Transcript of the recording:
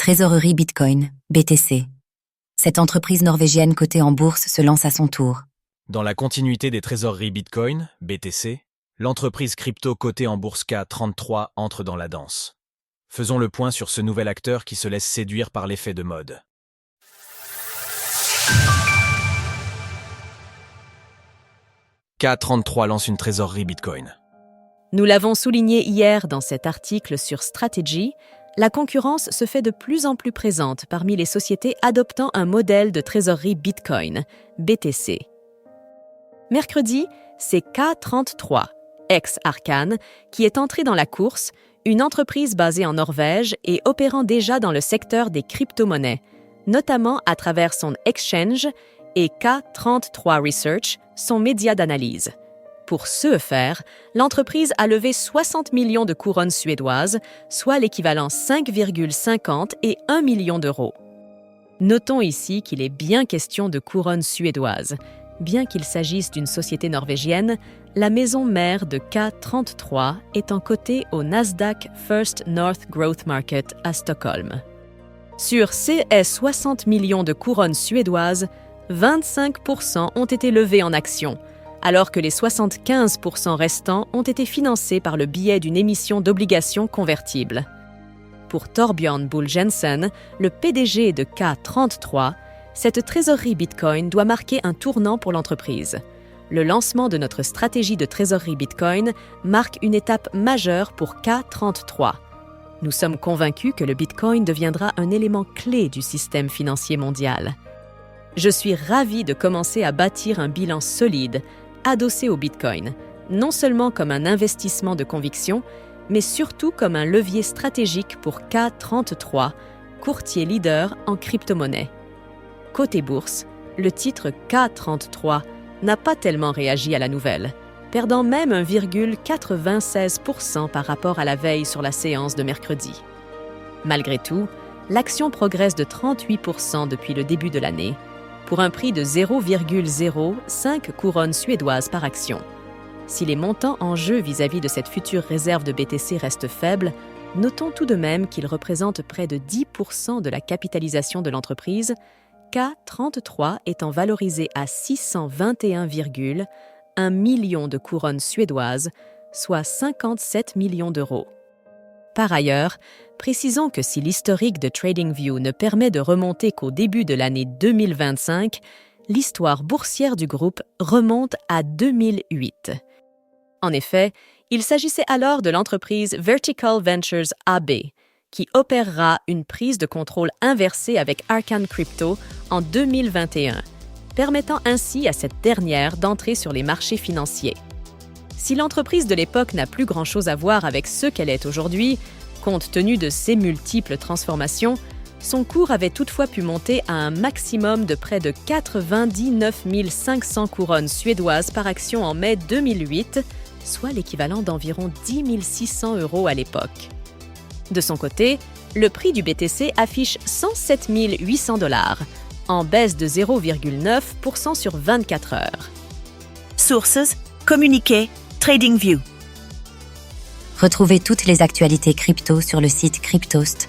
Trésorerie Bitcoin, BTC. Cette entreprise norvégienne cotée en bourse se lance à son tour. Dans la continuité des trésoreries Bitcoin, BTC, l'entreprise crypto cotée en bourse K33 entre dans la danse. Faisons le point sur ce nouvel acteur qui se laisse séduire par l'effet de mode. K33 lance une trésorerie Bitcoin. Nous l'avons souligné hier dans cet article sur Strategy, la concurrence se fait de plus en plus présente parmi les sociétés adoptant un modèle de trésorerie Bitcoin, BTC. Mercredi, c'est K33, ex-Arcan, qui est entré dans la course, une entreprise basée en Norvège et opérant déjà dans le secteur des crypto-monnaies, notamment à travers son exchange et K33 Research, son média d'analyse. Pour ce faire, l'entreprise a levé 60 millions de couronnes suédoises, soit l'équivalent 5,50 et 1 million d'euros. Notons ici qu'il est bien question de couronnes suédoises. Bien qu'il s'agisse d'une société norvégienne, la maison mère de K33 étant cotée au Nasdaq First North Growth Market à Stockholm. Sur ces 60 millions de couronnes suédoises, 25% ont été levés en actions, alors que les 75% restants ont été financés par le biais d'une émission d'obligations convertibles. Pour Torbjørn Bull Jensen, le PDG de K33, cette trésorerie Bitcoin doit marquer un tournant pour l'entreprise. Le lancement de notre stratégie de trésorerie Bitcoin marque une étape majeure pour K33. Nous sommes convaincus que le Bitcoin deviendra un élément clé du système financier mondial. Je suis ravi de commencer à bâtir un bilan solide, adossé au Bitcoin, non seulement comme un investissement de conviction, mais surtout comme un levier stratégique pour K33, courtier leader en crypto-monnaie. Côté bourse, le titre K33 n'a pas tellement réagi à la nouvelle, perdant même 1,96% par rapport à la veille sur la séance de mercredi. Malgré tout, l'action progresse de 38% depuis le début de l'année, pour un prix de 0,05 couronnes suédoises par action. Si les montants en jeu vis-à-vis de cette future réserve de BTC restent faibles, notons tout de même qu'ils représentent près de 10% de la capitalisation de l'entreprise, K33 étant valorisé à 621,1 millions de couronnes suédoises, soit 57 millions d'euros. Par ailleurs, précisons que si l'historique de TradingView ne permet de remonter qu'au début de l'année 2025, l'histoire boursière du groupe remonte à 2008. En effet, il s'agissait alors de l'entreprise Vertical Ventures AB, qui opérera une prise de contrôle inversée avec Arcan Crypto en 2021, permettant ainsi à cette dernière d'entrer sur les marchés financiers. Si l'entreprise de l'époque n'a plus grand-chose à voir avec ce qu'elle est aujourd'hui, compte tenu de ses multiples transformations, son cours avait toutefois pu monter à un maximum de près de 99 500 couronnes suédoises par action en mai 2008, soit l'équivalent d'environ 10 600 € à l'époque. De son côté, le prix du BTC affiche 107 800 $, en baisse de 0,9% sur 24 heures. Sources, communiqués, TradingView. Retrouvez toutes les actualités crypto sur le site cryptost.fr.